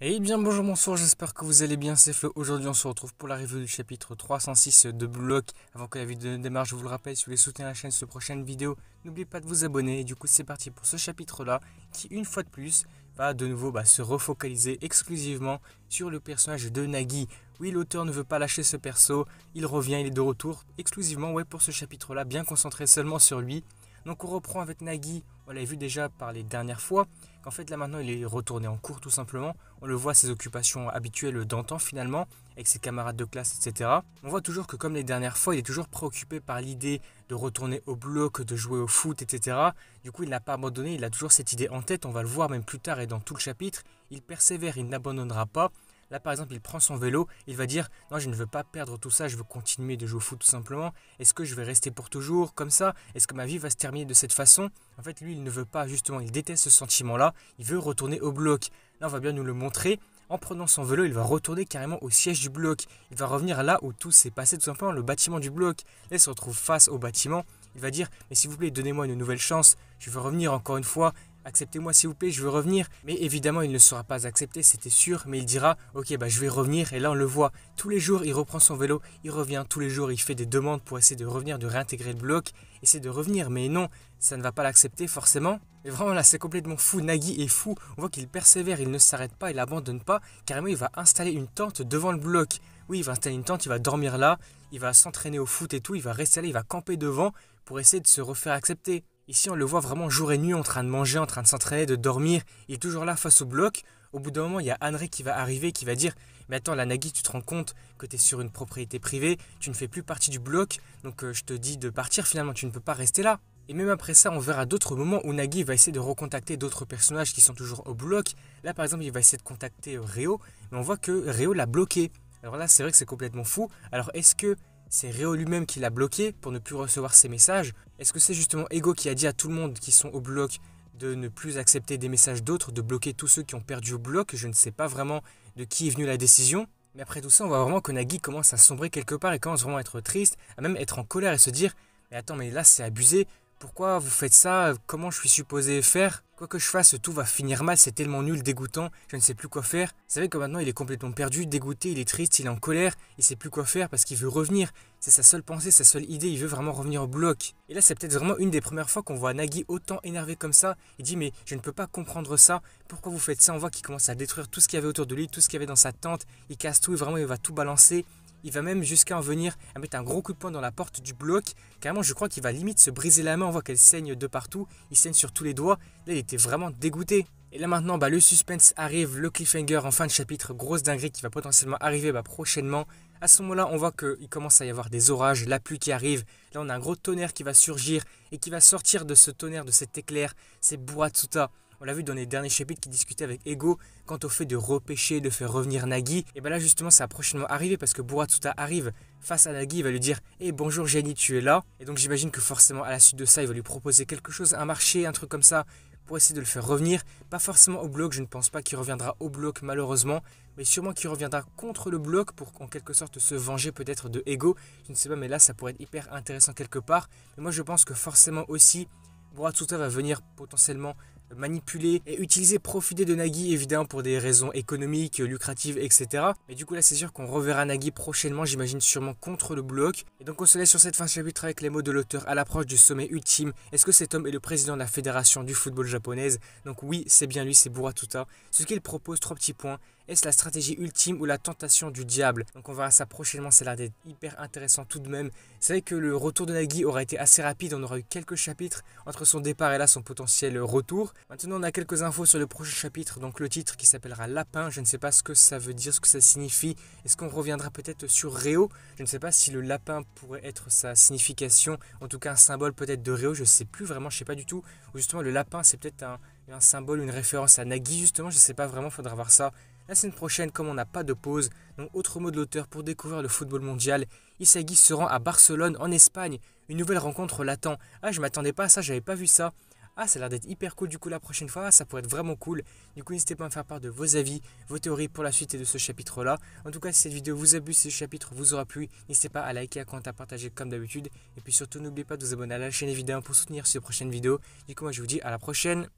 Eh bien bonjour, bonsoir, j'espère que vous allez bien, c'est Flo. Aujourd'hui on se retrouve pour la review du chapitre 306 de Block. Avant que la vidéo ne démarre, je vous le rappelle, si vous voulez soutenir la chaîne sur les prochaines vidéos, n'oubliez pas de vous abonner. Et du coup c'est parti pour ce chapitre là, qui une fois de plus va de nouveau se refocaliser exclusivement sur le personnage de Nagi. Oui, l'auteur ne veut pas lâcher ce perso, il revient, il est de retour exclusivement pour ce chapitre là, bien concentré seulement sur lui. Donc on reprend avec Nagi, on l'avait vu déjà par les dernières fois, qu'en fait là maintenant il est retourné en cours tout simplement. On le voit ses occupations habituelles d'antan finalement, avec ses camarades de classe, etc. On voit toujours que comme les dernières fois, il est toujours préoccupé par l'idée de retourner au bloc, de jouer au foot, etc. Du coup il n'a pas abandonné, il a toujours cette idée en tête, on va le voir même plus tard et dans tout le chapitre. Il persévère, il n'abandonnera pas. Là par exemple il prend son vélo, il va dire non, je ne veux pas perdre tout ça, je veux continuer de jouer au foot tout simplement. Est-ce que je vais rester pour toujours comme ça? Est-ce que ma vie va se terminer de cette façon? En fait lui il ne veut pas, justement, il déteste ce sentiment là, il veut retourner au bloc. Là on va bien nous le montrer. En prenant son vélo, il va retourner carrément au siège du bloc. Il va revenir là où tout s'est passé, tout simplement le bâtiment du bloc. Là il se retrouve face au bâtiment. Il va dire mais s'il vous plaît donnez-moi une nouvelle chance, je veux revenir encore une fois. Acceptez-moi s'il vous plaît, je veux revenir. Mais évidemment, il ne sera pas accepté, c'était sûr. Mais il dira, ok, je vais revenir. Et là, on le voit. Tous les jours, il reprend son vélo, il revient. Tous les jours, il fait des demandes pour essayer de revenir, de réintégrer le bloc. Essayer de revenir. Mais non, ça ne va pas l'accepter forcément. Et vraiment, là, c'est complètement fou. Nagi est fou. On voit qu'il persévère, il ne s'arrête pas, il n'abandonne pas. Carrément, il va installer une tente devant le bloc. Oui, il va installer une tente, il va dormir là. Il va s'entraîner au foot et tout. Il va rester là, il va camper devant pour essayer de se refaire accepter. Ici, on le voit vraiment jour et nuit en train de manger, en train de s'entraîner, de dormir. Il est toujours là face au bloc. Au bout d'un moment, il y a André qui va arriver, qui va dire mais attends, la Nagi, tu te rends compte que tu es sur une propriété privée, tu ne fais plus partie du bloc, donc je te dis de partir finalement, tu ne peux pas rester là. Et même après ça, on verra d'autres moments où Nagi va essayer de recontacter d'autres personnages qui sont toujours au bloc. Là, par exemple, il va essayer de contacter Réo, mais on voit que Réo l'a bloqué. Alors là, c'est vrai que c'est complètement fou. Alors, est-ce que c'est Réo lui-même qui l'a bloqué pour ne plus recevoir ses messages? Est-ce que c'est justement Ego qui a dit à tout le monde qui sont au bloc de ne plus accepter des messages d'autres, de bloquer tous ceux qui ont perdu au bloc? Je ne sais pas vraiment de qui est venue la décision. Mais après tout ça, on voit vraiment que Nagi commence à sombrer quelque part et commence vraiment à être triste, à même être en colère et se dire mais attends, mais là c'est abusé. Pourquoi vous faites ça? Comment je suis supposé faire? Quoi que je fasse, tout va finir mal, c'est tellement nul, dégoûtant, je ne sais plus quoi faire. Vous savez que maintenant il est complètement perdu, dégoûté, il est triste, il est en colère, il sait plus quoi faire parce qu'il veut revenir. C'est sa seule pensée, sa seule idée, il veut vraiment revenir au bloc. Et là c'est peut-être vraiment une des premières fois qu'on voit Nagi autant énervé comme ça. Il dit mais je ne peux pas comprendre ça, pourquoi vous faites ça? On voit qu'il commence à détruire tout ce qu'il y avait autour de lui, tout ce qu'il y avait dans sa tente, il casse tout et vraiment il va tout balancer. Il va même jusqu'à en venir à mettre un gros coup de poing dans la porte du bloc. Carrément, je crois qu'il va limite se briser la main. On voit qu'elle saigne de partout. Il saigne sur tous les doigts. Là, il était vraiment dégoûté. Et là maintenant, le suspense arrive, le cliffhanger en fin de chapitre. Grosse dinguerie qui va potentiellement arriver prochainement. À ce moment-là, on voit qu'il commence à y avoir des orages, la pluie qui arrive. Là, on a un gros tonnerre qui va surgir et qui va sortir de ce tonnerre, de cet éclair. C'est Buratsuta. On l'a vu dans les derniers chapitres qui discutaient avec Ego quant au fait de repêcher, de faire revenir Nagi. Et là justement ça va prochainement arriver parce que Buratsuta arrive face à Nagi, il va lui dire hey, bonjour Jenny, tu es là. Et donc j'imagine que forcément à la suite de ça il va lui proposer quelque chose, un marché, un truc comme ça pour essayer de le faire revenir. Pas forcément au bloc, je ne pense pas qu'il reviendra au bloc malheureusement, mais sûrement qu'il reviendra contre le bloc pour en quelque sorte se venger peut-être de Ego. Je ne sais pas, mais là ça pourrait être hyper intéressant quelque part. Mais moi je pense que forcément aussi Buratsuta va venir potentiellement manipuler et utiliser, profiter de Nagi évidemment pour des raisons économiques, lucratives, etc. Mais du coup là c'est sûr qu'on reverra Nagi prochainement, j'imagine sûrement contre le bloc. Et donc on se laisse sur cette fin de chapitre avec les mots de l'auteur à l'approche du sommet ultime. Est-ce que cet homme est le président de la fédération du football japonaise? Donc oui, c'est bien lui, c'est Buratsuta. Ce qu'il propose, 3 petits points. Est-ce la stratégie ultime ou la tentation du diable? Donc on verra ça prochainement, ça a l'air d'être hyper intéressant tout de même. C'est vrai que le retour de Nagi aura été assez rapide, on aura eu quelques chapitres entre son départ et là son potentiel retour. Maintenant on a quelques infos sur le prochain chapitre, donc le titre qui s'appellera Lapin, je ne sais pas ce que ça veut dire, ce que ça signifie. Est-ce qu'on reviendra peut-être sur Réo? Je ne sais pas si le lapin pourrait être sa signification, en tout cas un symbole peut-être de Réo, je ne sais plus vraiment, je ne sais pas du tout. Ou justement le lapin c'est peut-être un symbole, une référence à Nagi justement, je ne sais pas vraiment, faudra voir ça. La semaine prochaine, comme on n'a pas de pause, donc autre mot de l'auteur pour découvrir le football mondial, Isagi se rend à Barcelone en Espagne. Une nouvelle rencontre l'attend. Ah, je m'attendais pas à ça, j'avais pas vu ça. Ah, ça a l'air d'être hyper cool du coup la prochaine fois, ça pourrait être vraiment cool. Du coup, n'hésitez pas à me faire part de vos avis, vos théories pour la suite de ce chapitre-là. En tout cas, si cette vidéo vous a plu, si ce chapitre vous aura plu, n'hésitez pas à liker, à commenter, à partager comme d'habitude. Et puis surtout, n'oubliez pas de vous abonner à la chaîne évidemment pour soutenir ces prochaines vidéos. Du coup, moi je vous dis à la prochaine.